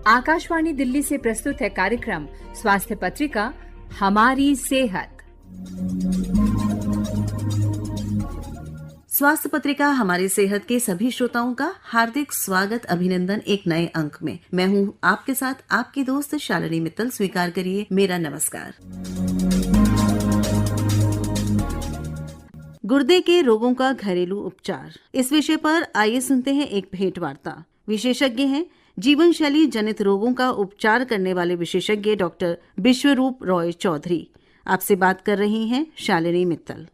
आकाशवाणी दिल्ली से प्रस्तुत है कार्यक्रम स्वास्थ्य पत्रिका हमारी सेहत। स्वास्थ्य पत्रिका हमारी सेहत के सभी श्रोताओं का हार्दिक स्वागत अभिनंदन एक नए अंक में। मैं हूं आपके साथ आपकी दोस्त शालिनी मित्तल। स्वीकार करिए मेरा नमस्कार। गुर्दे के रोगों का घरेलू उपचार, इस विषय पर आइए सुनते हैं एक भेंट वार्ता। विशेषज्ञ हैं जीवन शैली जनित रोगों का उपचार करने वाले विशेषज्ञ डॉक्टर विश्वरूप रॉय चौधरी। आपसे बात कर रही हैं शालिनी मित्तल।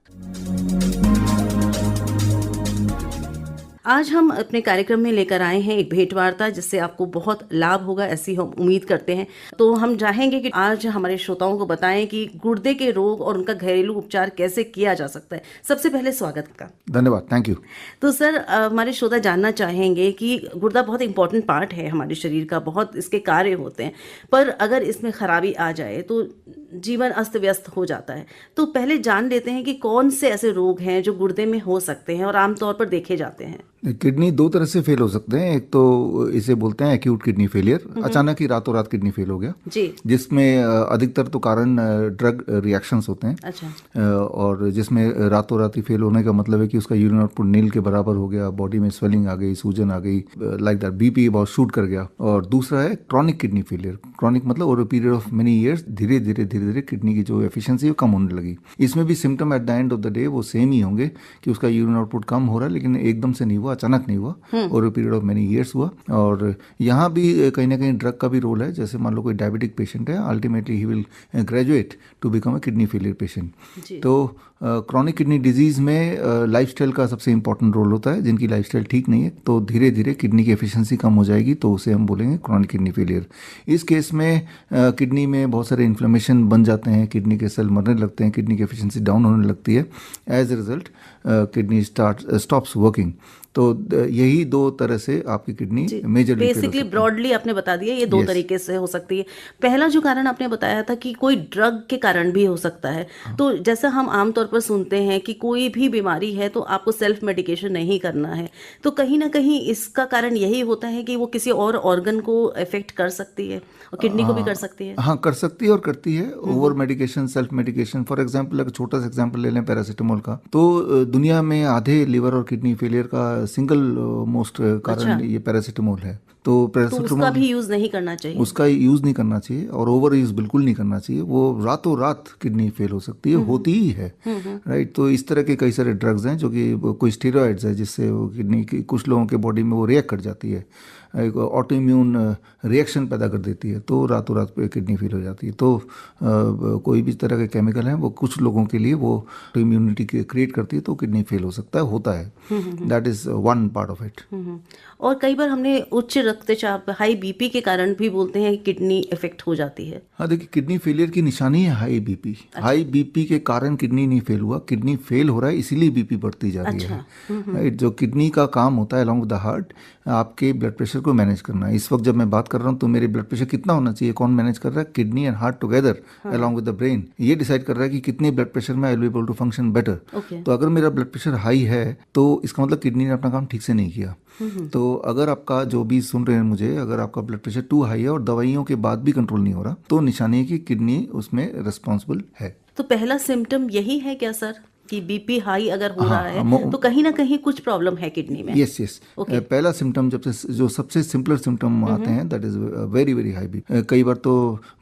आज हम अपने कार्यक्रम में लेकर आए हैं एक भेंटवार्ता जिससे आपको बहुत लाभ होगा, ऐसी हम उम्मीद करते हैं। तो हम चाहेंगे कि आज हमारे श्रोताओं को बताएं कि गुर्दे के रोग और उनका घरेलू उपचार कैसे किया जा सकता है। सबसे पहले स्वागत का धन्यवाद, थैंक यू। तो सर, हमारे श्रोता जानना चाहेंगे कि गुर्दा बहुत इंपॉर्टेंट पार्ट है हमारे शरीर का, बहुत इसके कार्य होते हैं, पर अगर इसमें खराबी आ जाए तो जीवन अस्त व्यस्त हो जाता है। तो पहले जान लेते हैं कि कौन से ऐसे रोग हैं जो गुर्दे में हो सकते हैं और आमतौर पर देखे जाते हैं। किडनी दो तरह से फेल हो सकते हैं। एक तो इसे बोलते हैं एक्यूट किडनी फेलियर, अचानक ही रातों रात किडनी फेल हो गया जी, जिसमें अधिकतर तो कारण ड्रग रिएक्शंस होते हैं। अच्छा। और जिसमें रातों रात ही फेल होने का मतलब है कि उसका यूरिन आउटपुट नील के बराबर हो गया, बॉडी में स्वेलिंग आ गई, सूजन आ गई, लाइक दैट, बीपी बहुत शूट कर गया। और दूसरा है क्रॉनिक किडनी फेलियर। क्रॉनिक मतलब over a period of many years धीरे धीरे किडनी की जो एफिशिएंसी है कम होने लगी। इसमें भी symptom at the end of the day वो सेम ही होंगे कि उसका यूरिन आउटपुट कम हो रहा है, लेकिन एकदम से नहीं हुआ, अचानक नहीं हुआ, over period of many years हुआ। और यहाँ भी कहीं ना कहीं ड्रग का भी रोल है। जैसे मान लो कोई डायबिटिक पेशेंट है, ultimately he will graduate to become a kidney failure patient. तो क्रॉनिक किडनी डिजीज में लाइफस्टाइल का सबसे इंपॉर्टेंट रोल होता है। जिनकी लाइफस्टाइल ठीक नहीं है तो धीरे धीरे किडनी की एफिशिएंसी कम हो जाएगी, तो उसे हम बोलेंगे क्रॉनिक किडनी फेलियर। इस केस में किडनी में बहुत सारे इन्फ्लेमेशन बन जाते हैं, किडनी के सेल मरने लगते हैं, किडनी की एफिशिएंसी डाउन होने लगती है। As a result kidney stops working. तो यही दो तरह से आपकी किडनी मेजर बेसिकली ब्रॉडली आपने बता दिया, ये दो तरीके से हो सकती है। पहला जो कारण आपने बताया था कि कोई ड्रग के कारण भी हो सकता है। तो जैसा हम आमतौर पर सुनते हैं कि कोई भी बीमारी है तो आपको सेल्फ मेडिकेशन नहीं करना है, तो कहीं ना कहीं इसका कारण यही होता है कि वो किसी और ऑर्गन को इफेक्ट कर सकती है और किडनी को भी कर सकती है। हाँ, कर सकती है और करती है। Over medication, self medication. For example, अगर छोटा सा एग्जाम्पल ले लें पैरासीटामोल का, तो दुनिया में आधे लिवर और किडनी फेलियर का सिंगल मोस्ट कारण ये पैरासीटामोल है। तो उसका भी यूज नहीं करना चाहिए, उसका यूज नहीं करना चाहिए और ओवर यूज बिल्कुल नहीं करना चाहिए। वो रातों रात किडनी फेल हो सकती है, होती ही है, राइट। तो इस तरह के कई सारे ड्रग्स हैं जो कि कोई स्टेरॉइड्स है जिससे वो किडनी की कुछ लोगों के बॉडी में वो रिएक्ट कर जाती है, एक ऑटो इम्यून रिएक्शन पैदा कर देती है, तो रातों रात पे किडनी फेल हो जाती है। तो कोई भी तरह के केमिकल हैं वो कुछ लोगों के लिए वो इम्यूनिटी क्रिएट करती है, तो किडनी फेल हो सकता है, होता है। That is one part of it. और कई बार हमने उच्च रक्तचाप, हाई बीपी के कारण भी बोलते हैं कि किडनी इफेक्ट हो जाती है। हाँ, देखिए, किडनी फेलियर की निशानी है हाई बीपी। हाई बीपी के कारण किडनी नहीं फेल हुआ, किडनी फेल हो रहा है इसीलिए बीपी बढ़ती जा रही है, राइट। जो किडनी का काम होता है अलॉन्ग विद द हार्ट, आपके ब्लड प्रेशर को मैनेज करना है। इस वक्त जब मैं बात कर रहा हूँ तो मेरे ब्लड प्रेशर कितना होना चाहिए, कौन मैनेज कर रहा है? Kidney and heart together along with the brain. ये डिसाइड कर रहा है कि कितने ब्लड प्रेशर में I will be able to function better. तो अगर मेरा ब्लड प्रेशर हाई है तो इसका मतलब किडनी ने अपना काम ठीक से नहीं किया। तो अगर आपका, जो भी सुन रहे हैं मुझे, अगर आपका ब्लड प्रेशर टू हाई है और दवाइयों के बाद भी कंट्रोल नहीं हो रहा, तो निशानी है कि किडनी उसमें रिस्पॉन्सिबल है। तो पहला सिम्टम यही है क्या सर कि बीपी हाई अगर हो रहा है तो कहीं ना कहीं कुछ प्रॉब्लम है किडनी में? यस। पहला सिम्टम जो सबसे सिंपलर सिम्टम आते हैं, that is very very high BP. कई बार तो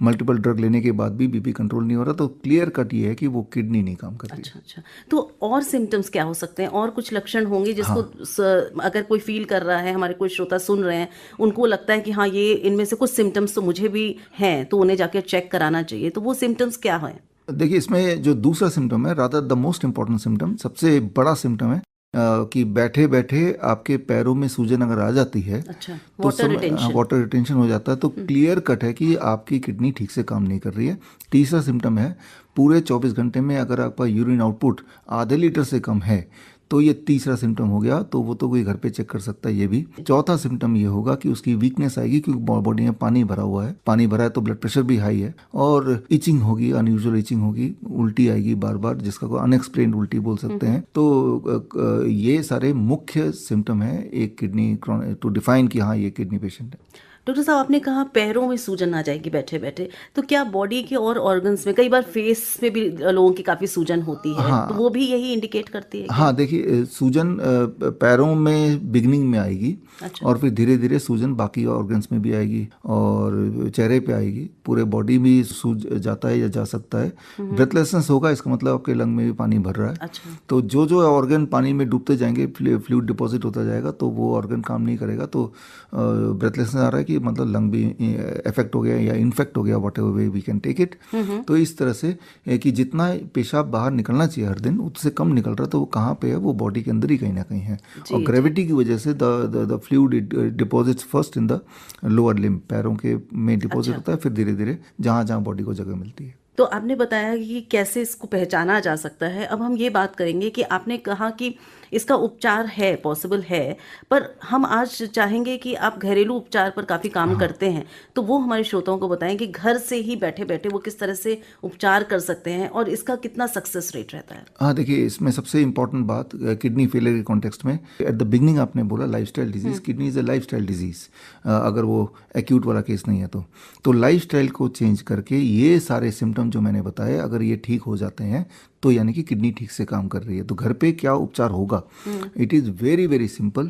मल्टीपल ड्रग लेने के बाद भी बीपी कंट्रोल नहीं हो रहा, तो क्लियर कट ये है कि वो किडनी नहीं काम कर रही। अच्छा। तो और सिम्टम्स क्या हो सकते हैं, और कुछ लक्षण होंगे जिसको अगर कोई फील कर रहा है, हमारे कोई श्रोता सुन रहे हैं, उनको लगता है कि हाँ, ये इनमें से कुछ सिम्टम्स तो मुझे भी हैं, तो उन्हें जाके चेक कराना चाहिए, तो वो सिम्टम्स क्या है? देखिए, इसमें जो दूसरा सिम्टम है, rather the most important symptom, सबसे बड़ा सिम्टम है कि बैठे बैठे आपके पैरों में सूजन अगर आ जाती है, तो वाटर रिटेंशन हो जाता है, तो क्लियर कट है कि आपकी किडनी ठीक से काम नहीं कर रही है। तीसरा सिम्टम है, पूरे 24 घंटे में अगर आपका यूरिन आउटपुट आधे लीटर से कम है, तो ये तीसरा सिम्टम हो गया, तो वो तो कोई घर पे चेक कर सकता है ये भी। चौथा सिम्टम ये होगा कि उसकी वीकनेस आएगी क्योंकि बॉडी में पानी भरा हुआ है, पानी भरा है तो ब्लड प्रेशर भी हाई है, और इचिंग होगी, अनयूजुअल इचिंग होगी, उल्टी आएगी बार बार, जिसका कोई अनएक्सप्लेन्ड उल्टी बोल सकते हैं। तो ये सारे मुख्य सिम्टम है एक किडनी टू डिफाइन कि हाँ ये किडनी पेशेंट है। डॉक्टर साहब, आपने कहा पैरों में सूजन आ जाएगी बैठे बैठे, तो क्या बॉडी के और ऑर्गन्स में, कई बार फेस में भी लोगों की काफी सूजन होती है, तो वो भी यही इंडिकेट करती है क्या? हाँ, देखिए सूजन पैरों में बिगनिंग में आएगी। अच्छा। और फिर धीरे धीरे सूजन बाकी ऑर्गन्स में भी आएगी और चेहरे पे आएगी, पूरे बॉडी में सूज जाता है या जा सकता है। ब्रेथलेसनेस होगा, इसका मतलब आपके लंग में भी पानी भर रहा है। अच्छा। तो जो जो ऑर्गन पानी में डूबते जाएंगे, फ्लूइड डिपॉजिट होता जाएगा, तो वो ऑर्गन काम नहीं करेगा, तो ब्रेथलेसनेस आ रहा है कि मतलब लंग भी इफेक्ट हो गया या इन्फेक्ट हो गया, whatever way we can take it. तो इस तरह से कि जितना पेशाब बाहर निकलना चाहिए हर दिन, उससे कम निकल रहा है, तो वो कहाँ पे है? वो बॉडी के अंदर ही कहीं ना कहीं है। और ग्रेविटी की वजह से the fluid deposits first in the lower limb, पैरों के में डिपॉजिट होता है, फिर धीरे धीरे जहाँ जहाँ बॉडी को जगह मिलती है। तो आपने बताया कि कैसे इसको पहचाना जा सकता है। अब हम ये बात करेंगे कि आपने कहा कि इसका उपचार है, पॉसिबल है, पर हम आज चाहेंगे कि आप घरेलू उपचार पर काफ़ी काम करते हैं, तो वो हमारे श्रोताओं को बताएं कि घर से ही बैठे बैठे वो किस तरह से उपचार कर सकते हैं और इसका कितना सक्सेस रेट रहता है। हाँ, देखिए इसमें सबसे इम्पॉर्टेंट बात किडनी फेलियर के कॉन्टेक्स्ट में, एट द बिगनिंग आपने बोला lifestyle disease, kidney is a lifestyle disease, अगर वो एक्यूट वाला केस नहीं है तो लाइफस्टाइल को चेंज करके ये सारे सिम्टम जो मैंने बताए, अगर ये ठीक हो जाते हैं तो यानी कि किडनी ठीक से काम कर रही है। तो घर पे क्या उपचार होगा? It is very very simple.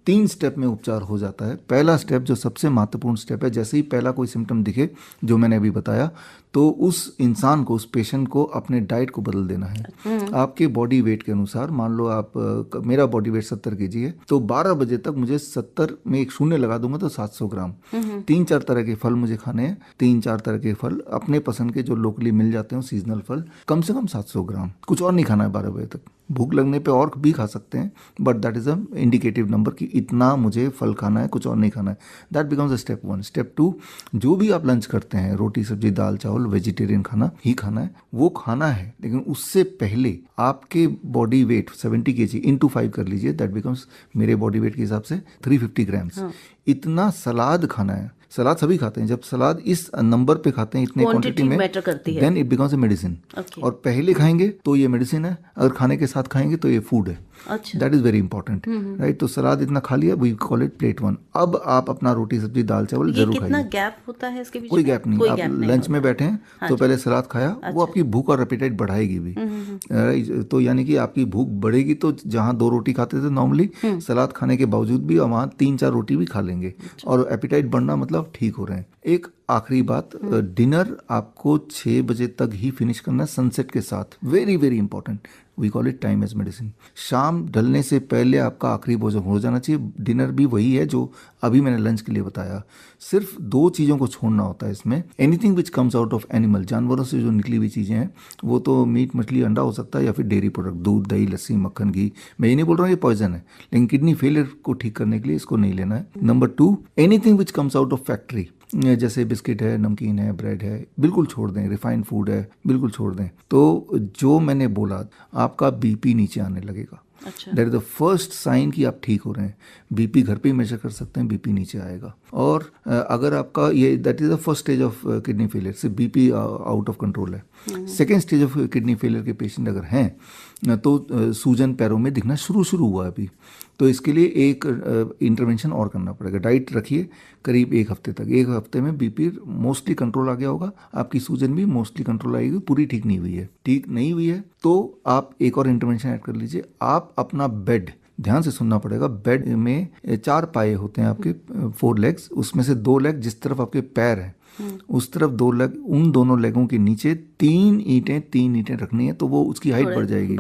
3 step में उपचार हो जाता है। पहला स्टेप जो सबसे महत्वपूर्ण स्टेप है, जैसे ही पहला कोई सिम्टम दिखे जो मैंने अभी बताया, तो उस इंसान को, उस पेशेंट को अपने डाइट को बदल देना है। आपके बॉडी वेट के अनुसार, मान लो आप मेरा बॉडी वेट 70 kg है, तो 12 बजे तक मुझे 70 में एक शून्य लगा दूंगा तो 700 ग्राम। 3-4 तरह के फल मुझे खाने हैं, 3-4 तरह के फल अपने पसंद के जो लोकली मिल जाते हैं, सीजनल फल, कम से कम 700 ग्राम। कुछ और नहीं खाना है 12 बजे तक। भूख लगने पे और भी खा सकते हैं, but that is a indicative number कि इतना मुझे फल खाना है, कुछ और नहीं खाना है। That becomes a step 1। Step 2, जो भी आप लंच करते हैं, रोटी सब्जी दाल चावल वेजिटेरियन खाना ही खाना है, वो खाना है, लेकिन उससे पहले आपके बॉडी वेट 70 kg इंटू 5 कर लीजिए, दैट बिकम्स मेरे बॉडी वेट के हिसाब से 350 ग्राम्स। इतना सलाद खाना है। सलाद सभी खाते हैं, जब सलाद इस नंबर पे खाते हैं, इतने क्वांटिटी में, then it becomes a medicine. और पहले खाएंगे तो ये मेडिसिन है, अगर खाने के साथ खाएंगे तो ये फूड है। अच्छा। That is very important, right. तो सलाद इतना खा लिया, वी कॉल इट प्लेट 1। अब आप अपना रोटी सब्जी दाल चावल जरूर खाइए। कितना गैप होता है इसके बीच? कोई गैप नहीं। आप लंच में बैठे हैं तो पहले सलाद खाया, वो आपकी भूख और एपेटाइट बढ़ाएगी भी। तो यानी कि आपकी भूख बढ़ेगी, तो जहाँ 2 रोटी खाते थे नॉर्मली, सलाद खाने के बावजूद भी वहाँ 3-4 रोटी भी खा लेंगे, और एपेटाइट बढ़ना मतलब ठीक हो रहे हैं। एक आखिरी बात, डिनर आपको 6 बजे तक ही फिनिश करना है, सनसेट के साथ। Very very important, we call it time as medicine. शाम ढलने से पहले आपका आखिरी भोजन हो जाना चाहिए। डिनर भी वही है जो अभी मैंने लंच के लिए बताया। सिर्फ 2 चीज़ों को छोड़ना होता है इसमें। Anything which comes out of animal, जानवरों से जो निकली हुई चीज़ें हैं, वो तो मीट मछली अंडा हो सकता है, या फिर डेयरी प्रोडक्ट, दूध दही लस्सी मक्खन घी। मैं ये नहीं बोल रहा हूँ ये पॉइजन है, लेकिन किडनी फेलियर को ठीक करने के लिए इसको नहीं लेना है। Number 2, anything which comes out of factory, जैसे बिस्किट है, नमकीन है, ब्रेड है, बिल्कुल छोड़ दें। रिफाइंड फूड है, बिल्कुल छोड़ दें। तो जो मैंने बोला, आपका बीपी नीचे आने लगेगा। अच्छा। That is the first sign कि आप ठीक हो रहे हैं। बीपी घर पे ही मेजर कर सकते हैं, बीपी नीचे आएगा। और अगर आपका ये, that is the first stage of kidney failure, से बीपी आउट ऑफ कंट्रोल है। Second stage of kidney failure के पेशेंट अगर हैं तो सूजन पैरों में दिखना शुरू हुआ है अभी, तो इसके लिए एक इंटरवेंशन और करना पड़ेगा। डाइट रखिए करीब 1 हफ्ते तक। 1 हफ्ते में बीपी मोस्टली कंट्रोल आ गया होगा, आपकी सूजन भी मोस्टली कंट्रोल आएगी। पूरी ठीक नहीं हुई है, ठीक नहीं हुई है तो आप एक और इंटरवेंशन ऐड कर लीजिए। आप अपना बेड, ध्यान से सुनना पड़ेगा, बेड में 4 पाए होते हैं आपके, 4 लेग्स, उसमें से 2 लेग जिस तरफ आपके पैर है उस तरफ 2 लेग, उन दोनों लेगों के नीचे 3 ईंटें रखनी है, तो वो उसकी हाइट बढ़ जाएगी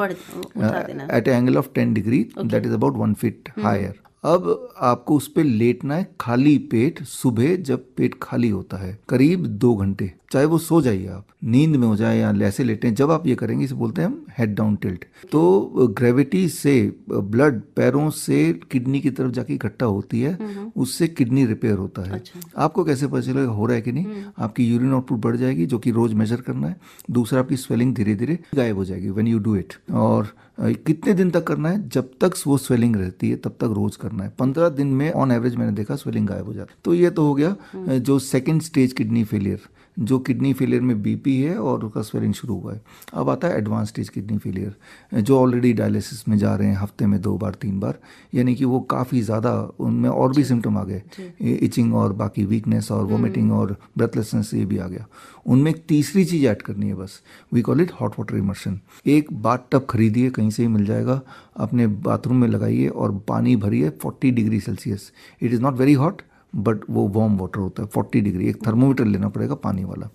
at angle of 10 degree, that is about 1 feet higher. अब आपको उस पर लेटना है खाली पेट, सुबह जब पेट खाली होता है, करीब 2 घंटे। चाहे वो सो जाइए, आप नींद में हो जाए या ऐसे लेटें, जब आप ये करेंगे, इसे बोलते हैं हम हेड डाउन टिल्ट। तो ग्रेविटी से ब्लड पैरों से किडनी की तरफ जाके इकट्ठा होती है, उससे किडनी रिपेयर होता है। अच्छा। आपको कैसे पता चलेगा हो रहा है कि नहीं? आपकी यूरिन आउटपुट बढ़ जाएगी, जो कि रोज मेजर करना है। दूसरा, आपकी स्वेलिंग धीरे धीरे गायब हो जाएगी व्हेन यू डू इट। और कितने दिन तक करना है? जब तक वो स्वेलिंग रहती है तब तक रोज करना है। 15 दिन में ऑन एवरेज मैंने देखा स्वेलिंग गायब हो जाती है। तो ये तो हो गया जो सेकेंड स्टेज किडनी फेलियर, जो किडनी फेलियर में बीपी है और उसका स्वेलिंग शुरू हुआ है। अब आता है एडवांस स्टेज किडनी फेलियर, जो ऑलरेडी डायलिसिस में जा रहे हैं हफ्ते में 2 बार 3 बार, यानी कि वो काफ़ी ज़्यादा उनमें और भी सिम्टम आ गए, इचिंग और बाकी वीकनेस और वोमिटिंग और ब्रेथलेसनेस, ये भी आ गया। उनमें एक तीसरी चीज़ ऐड करनी है बस, we call it hot water immersion. एक बाथ टब खरीदिए, कहीं से ही मिल जाएगा, अपने बाथरूम में लगाइए और पानी भरिए 40 degree Celsius. It is not very hot but वो वार्म वाटर होता है 40 डिग्री। एक थर्मोमीटर लेना पड़ेगा पानी वाला।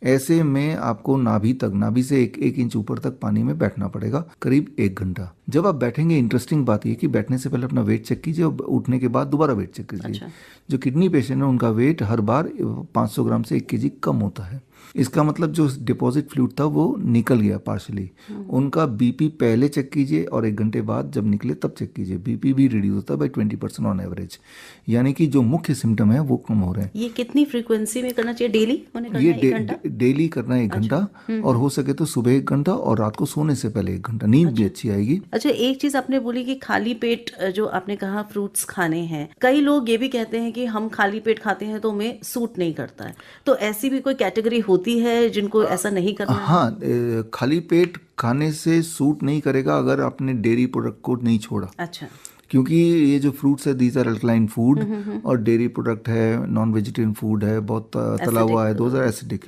ऐसे में आपको नाभि से 1 इंच ऊपर तक पानी में बैठना पड़ेगा करीब 1 घंटा। जब आप बैठेंगे, इंटरेस्टिंग बात यह कि बैठने से पहले अपना वेट चेक कीजिए और उठने के बाद दोबारा वेट चेक कीजिए। अच्छा। जो किडनी पेशेंट है उनका वेट हर बार 500 ग्राम से 1 kg कम होता है। इसका मतलब जो डिपॉजिट फ्लूइड था वो निकल गया पार्शली। उनका बीपी पहले चेक कीजिए और 1 घंटे बाद जब निकले तब चेक कीजिए। बीपी भी रिड्यूस होता है बाई 20% ऑन एवरेज, यानी कि जो मुख्य सिम्टम है वो कम हो रहे हैं। ये कितनी फ्रीक्वेंसी में करना चाहिए? डेली डेली करना है 1 घंटा, और हो सके तो सुबह 1 घंटा और रात को सोने से पहले 1 घंटा। नींद भी अच्छी आएगी। अच्छा, एक चीज आपने बोली कि खाली पेट जो आपने कहा फ्रूट्स खाने हैं, कई लोग ये भी कहते हैं कि हम खाली पेट खाते हैं तो हमें सूट नहीं करता है, तो ऐसी भी कोई कैटेगरी होती है जिनको ऐसा नहीं करना है? हाँ, खाली पेट खाने से सूट नहीं करेगा अगर आपने डेयरी प्रोडक्ट को नहीं छोड़ा। अच्छा। क्योंकि ये जो फ्रूट्स है दीज आर अल्कलाइन फूड, और डेयरी प्रोडक्ट है, नॉन वेजिटेरियन फूड है, बहुत तला हुआ है, दोज आर एसिडिक।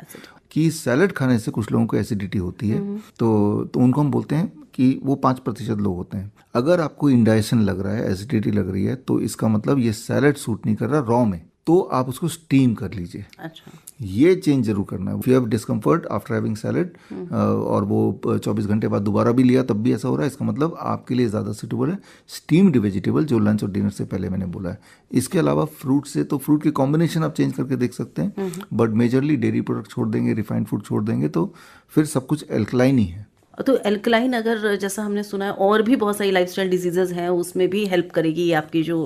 कि सैलड खाने से कुछ लोगों को एसिडिटी होती है, तो उनको हम बोलते हैं कि वो 5% लोग होते हैं। अगर आपको इंडाइजेशन लग रहा है, एसिडिटी लग रही है, तो इसका मतलब ये सैलड सूट नहीं कर रहा रॉ में, तो आप उसको स्टीम कर लीजिए। अच्छा। ये चेंज जरूर करना है। If you have discomfort after having salad और वो 24 घंटे बाद दोबारा भी लिया तब भी ऐसा हो रहा है, इसका मतलब आपके लिए ज़्यादा सूटेबल है स्टीम्ड वेजिटेबल, जो लंच और डिनर से पहले मैंने बोला है। इसके अलावा फ्रूट से तो फ्रूट के कॉम्बिनेशन आप चेंज करके देख सकते हैं, बट मेजरली डेयरी प्रोडक्ट छोड़ देंगे, रिफाइंड फूड छोड़ देंगे, तो फिर सब कुछ एल्कलाइन ही है। तो एल्कलाइन, अगर जैसा हमने सुना है और भी बहुत सारी लाइफस्टाइल डिजीजेज हैं, उसमें भी हेल्प करेगी ये आपकी जो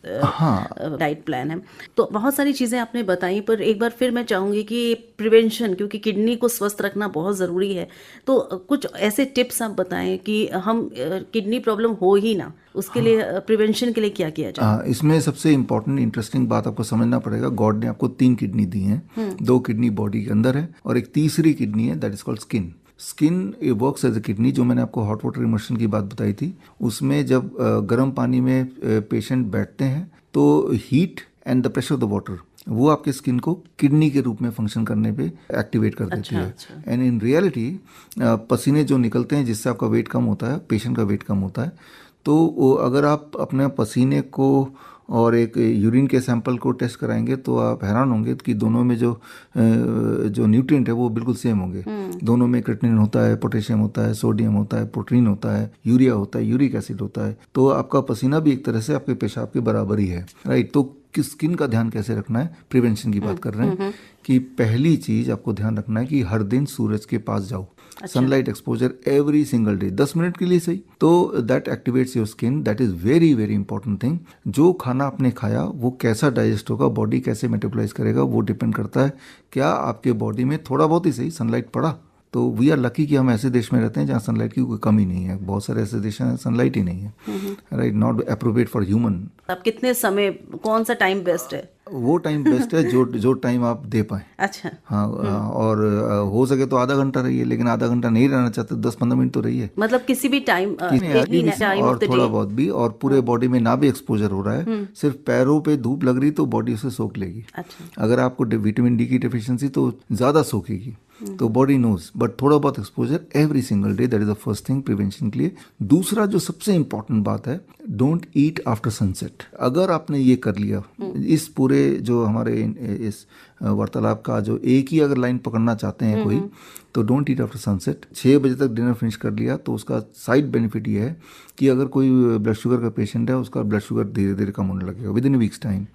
डाइट प्लान है। तो बहुत सारी चीज़ें आपने बताई, पर एक बार फिर मैं चाहूँगी कि प्रिवेंशन, क्योंकि किडनी को स्वस्थ रखना बहुत ज़रूरी है, तो कुछ ऐसे टिप्स आप बताएं कि हम किडनी प्रॉब्लम हो ही ना, उसके लिए प्रिवेंशन के लिए क्या किया जाए? इसमें सबसे इम्पोर्टेंट इंटरेस्टिंग बात आपको समझना पड़ेगा, गॉड ने आपको 3 किडनी दी हैं। 2 किडनी बॉडी के अंदर है और एक तीसरी किडनी है, that is called skin. Skin works as a kidney. जो मैंने आपको हॉट वाटर इमर्शन की बात बताई थी, उसमें जब गर्म पानी में पेशेंट बैठते हैं तो heat and the pressure of the water वो आपके स्किन को किडनी के रूप में फंक्शन करने पे एक्टिवेट कर देती है। एंड इन रियलिटी पसीने जो निकलते हैं जिससे आपका वेट कम होता है, पेशेंट का वेट कम होता है, तो अगर आप अपने पसीने को और एक यूरिन के सैंपल को टेस्ट कराएंगे तो आप हैरान होंगे कि दोनों में जो न्यूट्रिएंट है वो बिल्कुल सेम होंगे। दोनों में क्रिएटिनिन होता है, पोटेशियम होता है, सोडियम होता है, प्रोटीन होता है, यूरिया होता है, यूरिक एसिड होता है। तो आपका पसीना भी एक तरह से आपके पेशाब के बराबर ही है, राइट। तो किस स्किन का ध्यान कैसे रखना है, प्रिवेंशन की बात कर रहे हैं कि पहली चीज आपको ध्यान रखना है कि हर दिन सूरज के पास जाओ। Sunlight exposure every single day, 10 minute के लिए सही, तो that activates your skin. That is very very important thing. जो खाना आपने खाया वो कैसा डाइजेस्ट होगा, बॉडी कैसे मेटाबॉलाइज करेगा, वो डिपेंड करता है क्या आपके बॉडी में थोड़ा बहुत ही सही सनलाइट पड़ा। तो वी आर लकी कि हम ऐसे देश में रहते हैं जहाँ सनलाइट की कोई कमी नहीं है। बहुत सारे ऐसे देश हैं सनलाइट ही नहीं है, right, not appropriate for human. अब कितने समय, कौन सा टाइम बेस्ट है? वो टाइम बेस्ट है जो टाइम आप दे पाए। अच्छा। हाँ, और हो सके तो आधा घंटा रहिए, लेकिन आधा घंटा नहीं रहना चाहते 10-15 मिनट तो रहिए, मतलब किसी भी टाइम और थोड़ा बहुत भी, और पूरे बॉडी में ना भी एक्सपोजर हो रहा है, सिर्फ पैरों पे धूप लग रही तो बॉडी उसे सोख लेगी। अच्छा। अगर आपको विटामिन डी की डेफिशिएंसी तो ज्यादा सोखेगी, तो बॉडी नोज, बट थोड़ा बहुत exposure every single day, that is the first thing prevention के लिए। दूसरा जो सबसे इंपॉर्टेंट बात है, डोंट ईट आफ्टर सनसेट। अगर आपने ये कर लिया, इस पूरे जो हमारे इस वार्तालाप का जो एक ही अगर लाइन पकड़ना चाहते हैं कोई, तो डोंट ईट आफ्टर सनसेट। 6 बजे तक डिनर फिनिश कर लिया तो उसका साइड बेनिफिट ये है कि अगर कोई ब्लड शुगर का पेशेंट है, उसका ब्लड शुगर धीरे धीरे कम होने लगेगा within weeks time.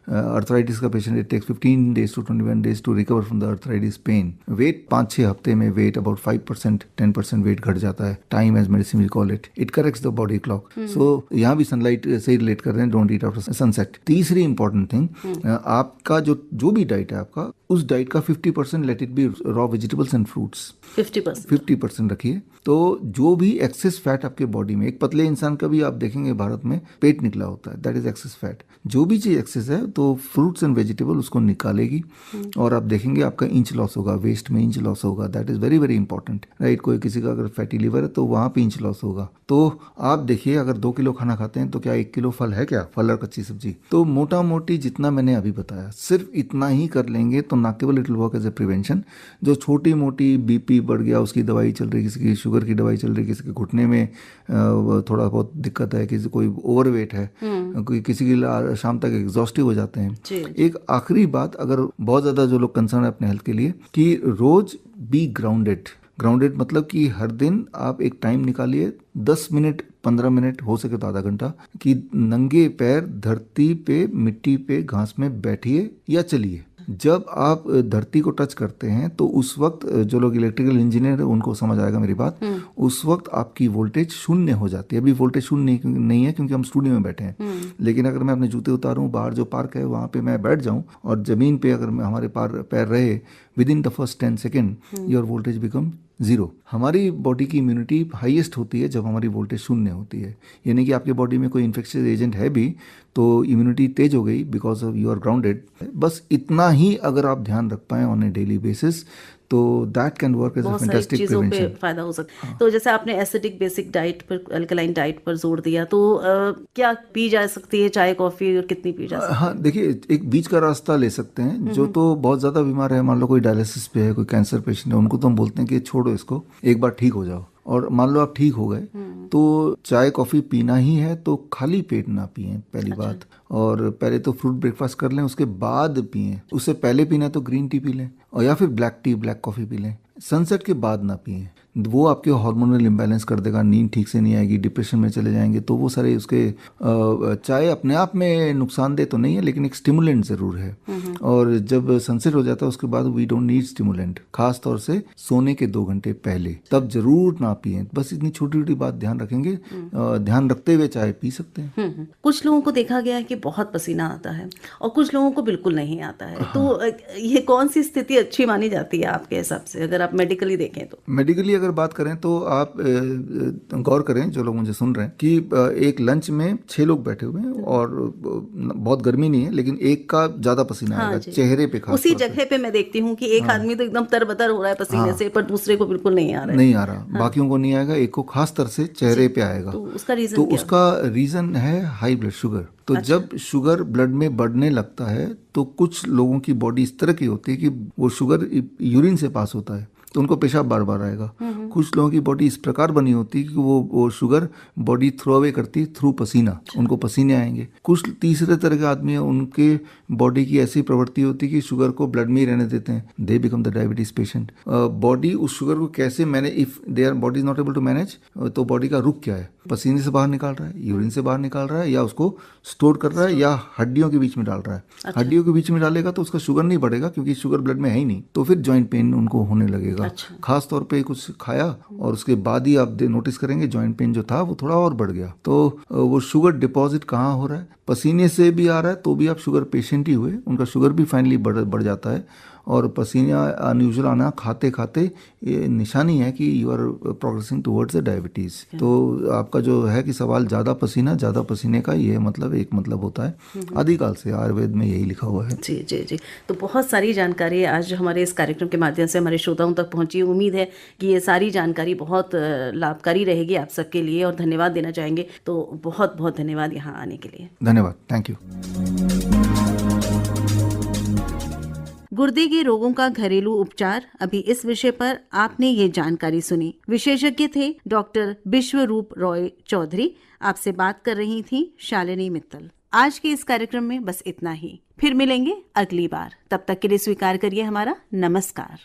Arthritis का patient, it takes 15 days to 21 days to recover from the arthritis pain. Weight 5-6 हफ्ते में वेट अबाउट 5% 10% वेट घट जाता है। Time as medicine we call it, it corrects the body clock. So यहाँ भी sunlight से ही रिलेट कर रहे हैं, डोंट ईट आफ्टर सनसेट। तीसरी इंपॉर्टेंट थिंग, आपका जो भी डाइट है आपका, उस डाइट का 50% let it be raw vegetables and fruits. Fruits 50%। 50% रखिए। तो जो भी एक्सेस फैट आपके बॉडी में, एक पतले इंसान का भी आप देखेंगे भारत में पेट निकला होता है, दैट इज एक्सेस फैट। जो भी चीज़ एक्सेस है तो फ्रूट्स एंड वेजिटेबल उसको निकालेगी और आप देखेंगे आपका इंच लॉस होगा, वेस्ट में इंच लॉस होगा, that is very very important, right. कोई किसी का अगर फैटी लिवर है तो वहाँ पे इंच लॉस होगा। तो आप देखिए अगर 2 किलो खाना खाते हैं तो क्या 1 किलो फल है, क्या फल और कच्ची सब्जी। तो मोटा मोटी जितना मैंने अभी बताया सिर्फ इतना ही कर लेंगे तो ना केवल it will work as a prevention. जो छोटी मोटी बीपी बढ़ गया उसकी दवाई चल रही, किसी की शुगर की दवाई चल रही, किसी के घुटने में थोड़ा बहुत दिक्कत है, किसी कोई ओवरवेट है, कोई किसी की शाम तक एग्जॉस्टिव हो जाते हैं। एक आखिरी बात, अगर बहुत ज़्यादा जो लोग कंसर्न है अपने हेल्थ के लिए, कि रोज बी ग्राउंडेड। ग्राउंडेड मतलब कि हर दिन आप एक टाइम निकालिए 10 मिनट 15 मिनट हो सके तो आधा घंटा, कि नंगे पैर धरती पे मिट्टी पे घास में बैठिए या चलिए। जब आप धरती को टच करते हैं तो उस वक्त जो लोग इलेक्ट्रिकल इंजीनियर है उनको समझ आएगा मेरी बात, उस वक्त आपकी वोल्टेज शून्य हो जाती है। अभी वोल्टेज शून्य नहीं है क्योंकि हम स्टूडियो में बैठे हैं, लेकिन अगर मैं अपने जूते उतारूं, बाहर जो पार्क है वहाँ पे मैं बैठ जाऊं और जमीन पे अगर हमारे पैर रहे with in the first 10 second your voltage become 0। हमारी बॉडी की इम्यूनिटी हाईएस्ट होती है जब हमारी वोल्टेज शून्य होती है, यानी कि आपके बॉडी में कोई इन्फेक्शियस एजेंट है भी तो इम्यूनिटी तेज हो गई because of you are grounded. बस इतना ही अगर आप ध्यान रख पाएं ऑन ए डेली बेसिस तो that can work as a fantastic prevention. फायदा हो सकता है। तो जैसे आपने एसिडिक बेसिक डाइट पर, अल्कलाइन डाइट पर जोर दिया, तो क्या पी जा सकती है चाय कॉफी और कितनी पी जा सकती है? हाँ देखिए, एक बीच का रास्ता ले सकते हैं। जो तो बहुत ज़्यादा बीमार है, मान लो कोई डायलिसिस पे है, कोई कैंसर पेशेंट है, उनको तो हम बोलते हैं कि छोड़ो इसको, एक बार ठीक हो जाओ। और मान लो आप ठीक हो गए तो चाय कॉफ़ी पीना ही है तो खाली पेट ना पिएं पहली बात, और पहले तो फ्रूट ब्रेकफास्ट कर लें, उसके बाद पिएं। उससे पहले पीना है तो ग्रीन टी पी लें, और या फिर black tea black coffee P लें। सनसेट के बाद ना पिएं, वो आपके हार्मोनल इम्बैलेंस कर देगा, नींद ठीक से नहीं आएगी, डिप्रेशन में चले जाएंगे। तो वो सारे उसके चाय अपने आप में नुकसानदेह तो नहीं है लेकिन एक स्टिमुलेंट ज़रूर है। और जब सनसेट हो जाता है उसके बाद वी डोंट नीड स्टिमुलेंट, खास तौर से सोने के 2 घंटे पहले, तब जरूर ना पिएं। बस इतनी छोटी छोटी बात ध्यान रखेंगे, ध्यान रखते हुए चाय पी सकते हैं। कुछ लोगों को देखा गया है कि बहुत पसीना आता है और कुछ लोगों को बिल्कुल नहीं आता है। तो ये कौन सी स्थिति अच्छी मानी जाती है आपके हिसाब से, अगर आप मेडिकली देखें तो? मेडिकली अगर बात करें तो आप गौर करें, जो लोग मुझे सुन रहे हैं, कि एक लंच में 6 लोग बैठे हुए हैं और बहुत गर्मी नहीं है लेकिन एक का ज्यादा पसीना आएगा चेहरे पे, खास उसी जगह पे मैं देखती हूँ कि एक आदमी तो एकदम तरबतर हो रहा है पसीने से, पर दूसरे को बिल्कुल नहीं आ रहा है। बाकियों को नहीं आएगा, एक को खास तरह से चेहरे पे आएगा। तो उसका रीजन है हाई ब्लड शुगर। तो जब शुगर ब्लड में बढ़ने लगता है तो कुछ लोगों की बॉडी इस तरह की होती है कि वो शुगर यूरिन से पास होता है तो उनको पेशाब बार बार आएगा। कुछ लोगों की बॉडी इस प्रकार बनी होती है कि वो शुगर बॉडी थ्रो अवे करती है थ्रू पसीना, उनको पसीने आएंगे। कुछ तीसरे तरह के आदमी है, उनके बॉडी की ऐसी प्रवृत्ति होती है कि शुगर को ब्लड में ही रहने देते हैं, they become the diabetes patient. Body उस शुगर को कैसे manage, if their body is not able to manage, तो बॉडी का रुख क्या है, पसीने से बाहर निकाल रहा है, यूरिन से बाहर निकाल रहा है, या उसको स्टोर कर रहा है, या हड्डियों के बीच में डाल रहा है। हड्डियों के बीच में डालेगा तो उसका शुगर नहीं बढ़ेगा क्योंकि शुगर ब्लड में है ही नहीं, तो फिर जॉइंट पेन उनको होने लगेगा। खास तौर पे कुछ खाया और उसके बाद ही आप नोटिस करेंगे जॉइंट पेन जो था वो थोड़ा और बढ़ गया। तो वो शुगर डिपॉजिट कहाँ हो रहा है, पसीने से भी आ रहा है तो भी आप शुगर पेशेंट ही हुए, उनका शुगर भी फाइनली बढ़ जाता है। और पसीना अनयूजुअल आना खाते खाते ये निशानी है कि you are progressing towards the diabetes. तो आपका जो है कि सवाल, ज़्यादा पसीने का ये मतलब एक मतलब होता है, आदिकाल से आयुर्वेद में यही लिखा हुआ है। जी जी जी। तो बहुत सारी जानकारी आज हमारे इस कार्यक्रम के माध्यम से हमारे श्रोताओं तक पहुंची। उम्मीद है कि ये सारी जानकारी बहुत लाभकारी रहेगी आप सबके लिए, और धन्यवाद देना चाहेंगे। तो बहुत बहुत धन्यवाद यहाँ आने के लिए। धन्यवाद, थैंक यू। गुर्दे के रोगों का घरेलू उपचार, अभी इस विषय पर आपने ये जानकारी सुनी। विशेषज्ञ थे डॉक्टर विश्वरूप रॉय चौधरी। आपसे बात कर रही थी शालिनी मित्तल। आज के इस कार्यक्रम में बस इतना ही, फिर मिलेंगे अगली बार। तब तक के लिए स्वीकार करिए हमारा नमस्कार।